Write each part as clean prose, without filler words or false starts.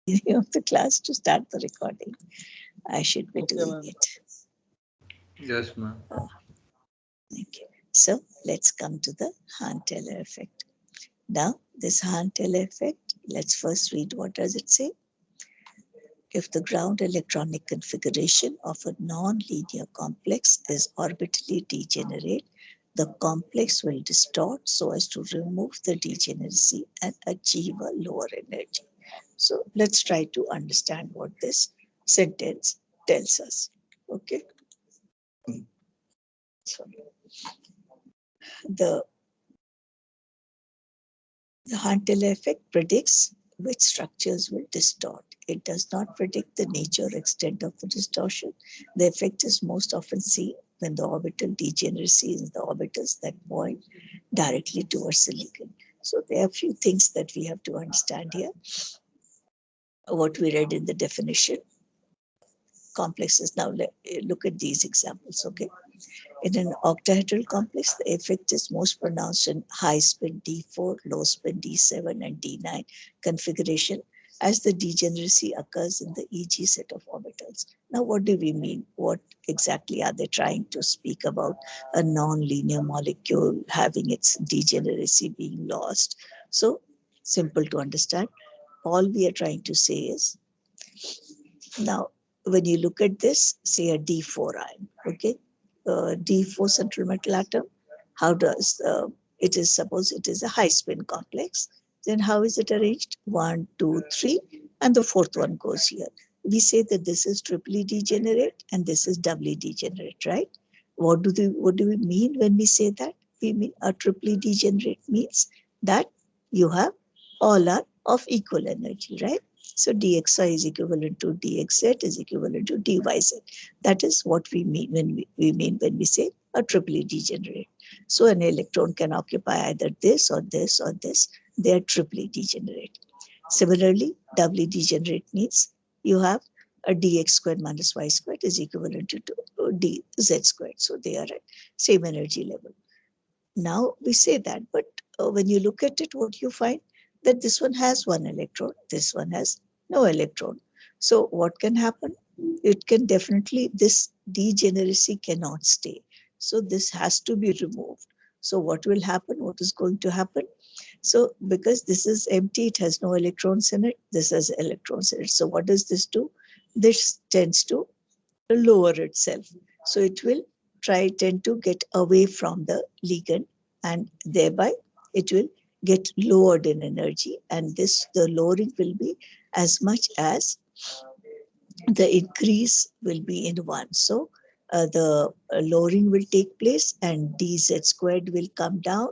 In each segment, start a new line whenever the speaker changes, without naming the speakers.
of the class to start the recording. I should be
Okay,
doing
ma'am.
it.
Yes, ma'am.
Oh, thank you. So let's come to the Hahn-Teller effect. Now, this Hahn-Teller effect, let's first read what does it say. If the ground electronic configuration of a non-linear complex is orbitally degenerate, the complex will distort so as to remove the degeneracy and achieve a lower energy. So let's try to understand what this sentence tells us. Okay. So the The Hahn-Teller effect predicts which structures will distort. It does not predict the nature or extent of the distortion. The effect is most often seen when the orbital degeneracy is the orbitals that point directly towards the ligand. So there are a few things that we have to understand here. What we read in the definition, complexes. Now look at these examples, okay? In an octahedral complex, the effect is most pronounced in high spin D4, low spin D7, and D9 configuration, as the degeneracy occurs in the EG set of orbitals. Now, what do we mean? What exactly are they trying to speak about? A non-linear molecule having its degeneracy being lost. So, simple to understand. All we are trying to say is, now, when you look at this, say a D4 ion, okay? D4 central metal atom, how does it is, suppose it is a high spin complex, then how is it arranged? 1, 2, 3, and the fourth one goes here. We say that this is triply degenerate and this is doubly degenerate, right? What do we mean when we say that? We mean a triply degenerate means that you have all are of equal energy, right? So dxy is equivalent to dxz is equivalent to dyz. That is what we mean when we say a triply degenerate. So an electron can occupy either this or this or this. They are triply degenerate. Similarly, doubly degenerate means you have a dx squared minus y squared is equivalent to dz squared. So they are at same energy level. Now we say that, but when you look at it, what you find that this one has one electron, this one has no electron. So what can happen? It can definitely, this degeneracy cannot stay. So this has to be removed. So what will happen? What is going to happen? So because this is empty, it has no electrons in it, this has electrons in it. So what does this do? This tends to lower itself. So it will tend to get away from the ligand, and thereby it will get lowered in energy, and the lowering will be as much as the increase will be in 1. So the lowering will take place and dz squared will come down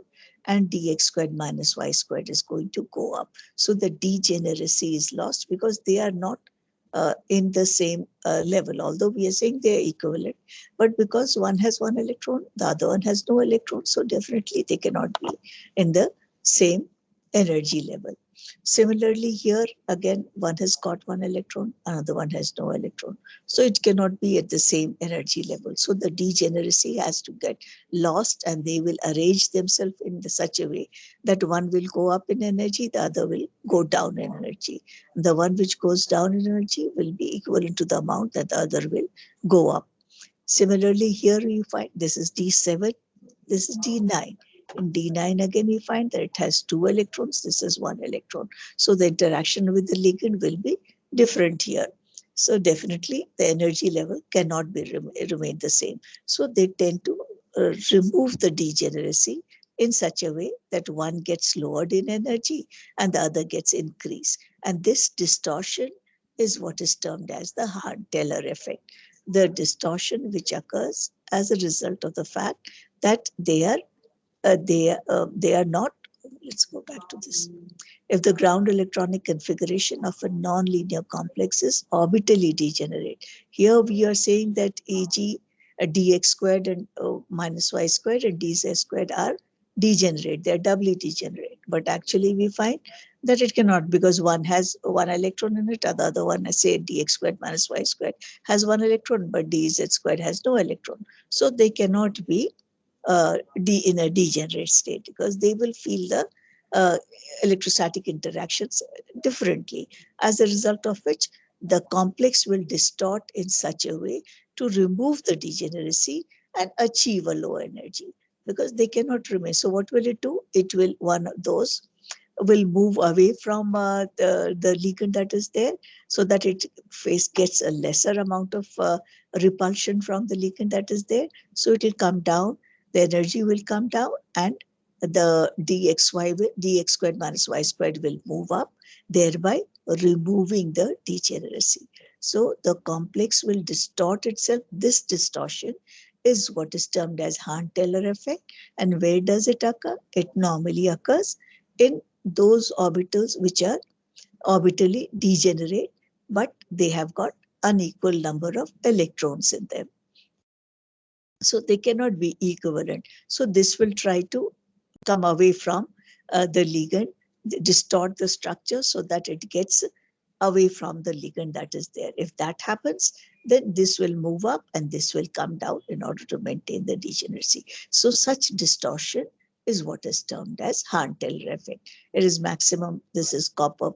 and dx squared minus y squared is going to go up. So the degeneracy is lost because they are not in the same level, although we are saying they are equivalent. But because one has one electron, the other one has no electron, so definitely they cannot be in the same energy level. Similarly, here again, one has got one electron, another one has no electron. So it cannot be at the same energy level. So the degeneracy has to get lost and they will arrange themselves in such a way that one will go up in energy, the other will go down in energy. The one which goes down in energy will be equivalent to the amount that the other will go up. Similarly, here you find this is D7, this is D9. In D9 again, we find that it has 2 electrons. This is 1 electron. So the interaction with the ligand will be different here. So definitely the energy level cannot be remain the same. So they tend to remove the degeneracy in such a way that one gets lowered in energy and the other gets increased. And this distortion is what is termed as the Hahn-Teller effect. The distortion which occurs as a result of the fact that they are not. Let's go back to this. If the ground electronic configuration of a nonlinear complex is orbitally degenerate, here we are saying that Eg dx squared and minus y squared and dz squared are degenerate. They are doubly degenerate. But actually we find that it cannot, because one has one electron in it, and the other one, say dx squared minus y squared, has one electron, but dz squared has no electron. So they cannot be in a degenerate state because they will feel the electrostatic interactions differently, as a result of which the complex will distort in such a way to remove the degeneracy and achieve a low energy, because they cannot remain. So what will it do? It will, one of those will move away from the ligand that is there, so that it gets a lesser amount of repulsion from the ligand that is there. So it will come down, the energy will come down, and the dx squared minus y squared will move up, thereby removing the degeneracy. So the complex will distort itself. This distortion is what is termed as Hahn-Teller effect. And where does it occur? It normally occurs in those orbitals which are orbitally degenerate, but they have got unequal number of electrons in them. So they cannot be equivalent. So this will try to come away from the ligand, distort the structure so that it gets away from the ligand that is there. If that happens, then this will move up and this will come down in order to maintain the degeneracy. So such distortion is what is termed as Hahn-Teller effect. It is maximum. This is copper.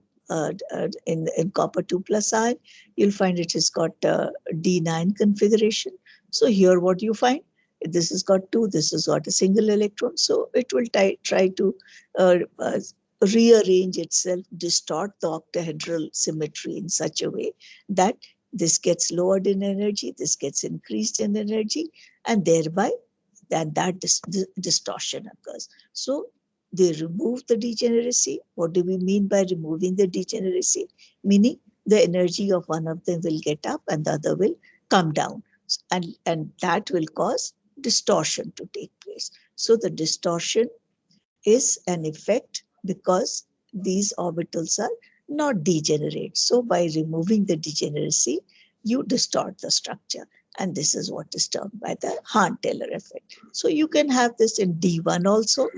In copper 2 plus ion, you'll find it has got D9 configuration. So here what you find, this has got 2, this has got a single electron. So it will try to rearrange itself, distort the octahedral symmetry in such a way that this gets lowered in energy, this gets increased in energy, and thereby that distortion occurs. So they remove the degeneracy. What do we mean by removing the degeneracy? Meaning the energy of one of them will get up and the other will come down. And that will cause distortion to take place. So the distortion is an effect because these orbitals are not degenerate. So by removing the degeneracy, you distort the structure. And this is what is termed by the Hahn-Teller effect. So you can have this in D1 also.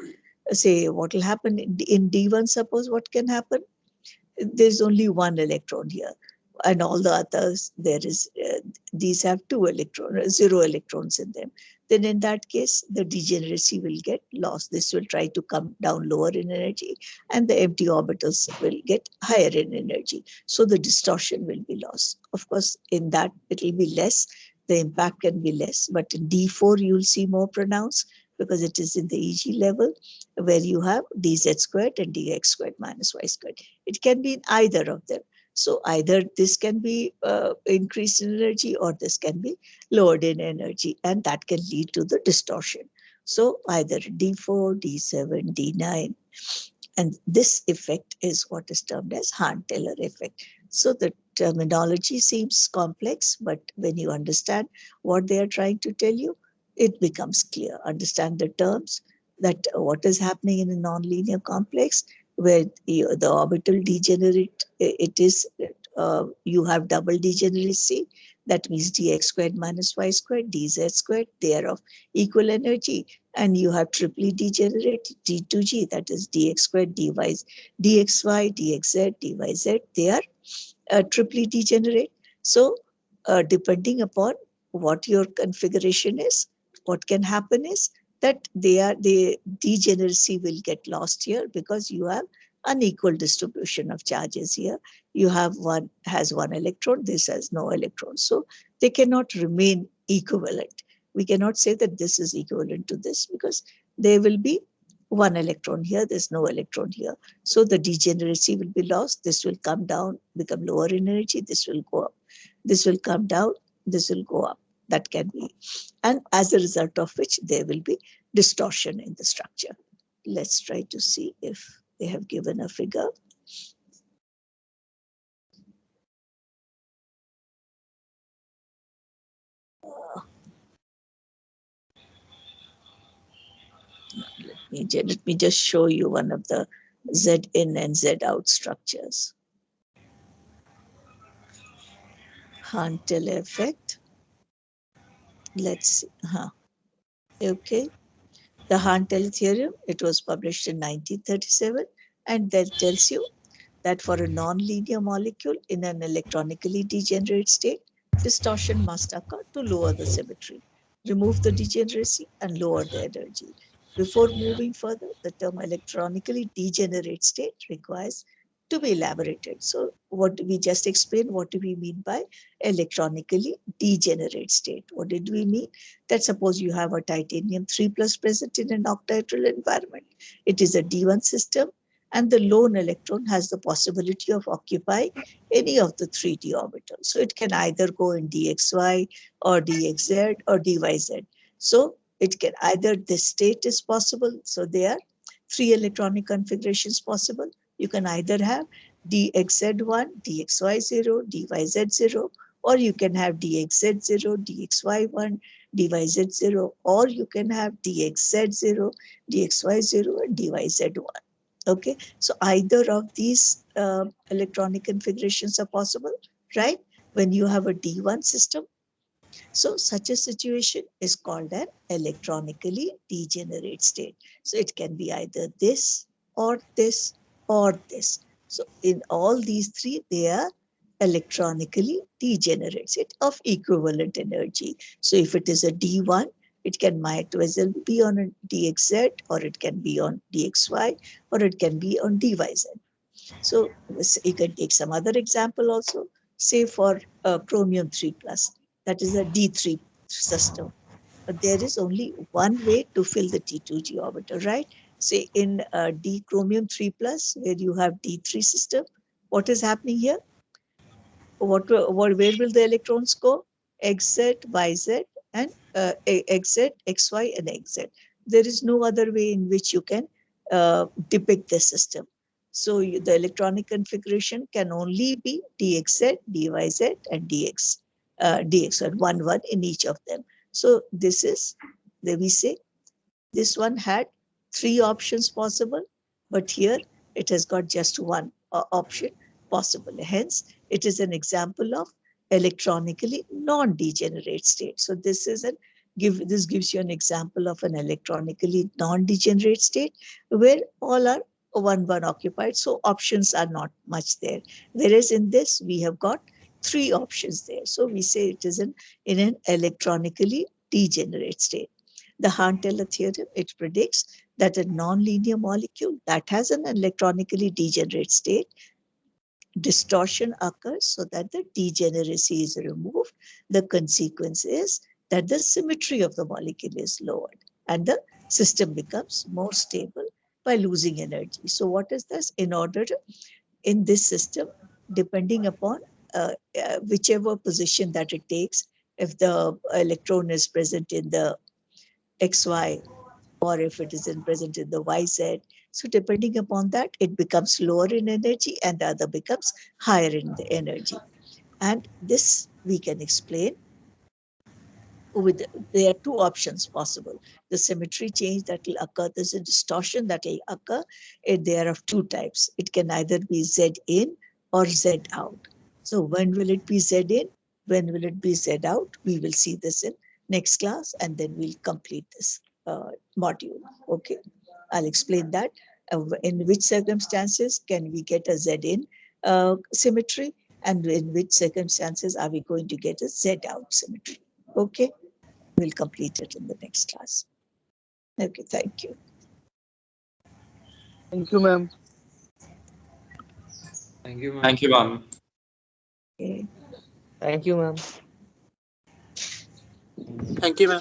Say what will happen in D1, suppose what can happen? There's only one electron here, and all the others, there is these have zero electrons in them. Then in that case, the degeneracy will get lost. This will try to come down lower in energy, and the empty orbitals will get higher in energy. So the distortion will be lost. Of course, in that it will be less. The impact can be less, but in D4 you'll see more pronounced because it is in the EG level, where you have dz squared and dx squared minus y squared. It can be in either of them. So either this can be increased in energy or this can be lowered in energy, and that can lead to the distortion. So either D4, D7, D9, and this effect is what is termed as Hahn-Teller effect. So the terminology seems complex, but when you understand what they are trying to tell you, it becomes clear. Understand the terms, that what is happening in a nonlinear complex where the orbital degenerate, it is, you have double degeneracy. That means dx squared minus y squared, dz squared, they are of equal energy. And you have triply degenerate d2g, that is dx squared, dxy, dxz, dyz, they are triply degenerate. So depending upon what your configuration is, what can happen is that the degeneracy will get lost here because you have unequal distribution of charges here. You have one has one electron, this has no electron. So they cannot remain equivalent. We cannot say that this is equivalent to this because there will be one electron here, there's no electron here. So the degeneracy will be lost. This will come down, become lower in energy. This will go up. This will come down. This will go up. That can be. And as a result of which there will be distortion in the structure. Let's try to see if they have given a figure. Let me just show you one of the Z in and Z out structures. Hahn-Teller effect. Let's see. Okay. The Hahn-Teller theorem, it was published in 1937, and that tells you that for a non-linear molecule in an electronically degenerate state, distortion must occur to lower the symmetry, remove the degeneracy, and lower the energy. Before moving further, the term electronically degenerate state requires to be elaborated. So what we just explained, what do we mean by electronically degenerate state? What did we mean? That suppose you have a titanium 3 plus present in an octahedral environment. It is a D1 system, and the lone electron has the possibility of occupying any of the 3D orbitals. So it can either go in dxy or dxz or dyz. So it can either this state is possible. So there are 3 electronic configurations possible. You can either have dxz1, dxy0, dyz0, or you can have dxz0, dxy1, dyz0, or you can have dxz0, dxy0, and dyz1. Okay, so either of these electronic configurations are possible, right? When you have a D1 system. So such a situation is called an electronically degenerate state. So it can be either this or this or this. So in all these three, they are electronically degenerate state of equivalent energy. So if it is a D1, it can might as well be on a dxz, or it can be on dxy, or it can be on dyz. So you can take some other example also, say for chromium 3 plus, that is a D3 system. But there is only one way to fill the T2G orbital, right? Say in D chromium 3 plus, where you have D3 system, what is happening here? Where will the electrons go? XZ, YZ, and XZ, XY, and XZ. There is no other way in which you can depict the system. So the electronic configuration can only be DXZ, DYZ, and DX, 1 in each of them. So this is, we say, this one had 3 options possible, but here it has got just one option possible. Hence, it is an example of electronically non-degenerate state. So this is this gives you an example of an electronically non-degenerate state where all are 1 occupied. So options are not much there. Whereas in this, we have got 3 options there. So we say it is in an electronically degenerate state. The Hahn-Teller theorem, it predicts that a nonlinear molecule that has an electronically degenerate state, distortion occurs so that the degeneracy is removed. The consequence is that the symmetry of the molecule is lowered and the system becomes more stable by losing energy. So what is this? In order to, in this system, depending upon whichever position that it takes, if the electron is present in the XY, or if it is present in the YZ. So depending upon that, it becomes lower in energy and the other becomes higher in the energy. And this we can explain with, there are 2 options possible. The symmetry change that will occur, there's a distortion that will occur, and they are of 2 types. It can either be Z in or Z out. So when will it be Z in? When will it be Z out? We will see this in next class, and then we'll complete this module. Okay, I'll explain that. In which circumstances can we get a Z in symmetry, and in which circumstances are we going to get a Z out symmetry? Okay, we'll complete it in the next class. Okay, thank you.
Thank you, ma'am.
Thank you, ma'am.
Thank you, ma'am.
Okay.
Thank you, ma'am.
Thank you, ma'am.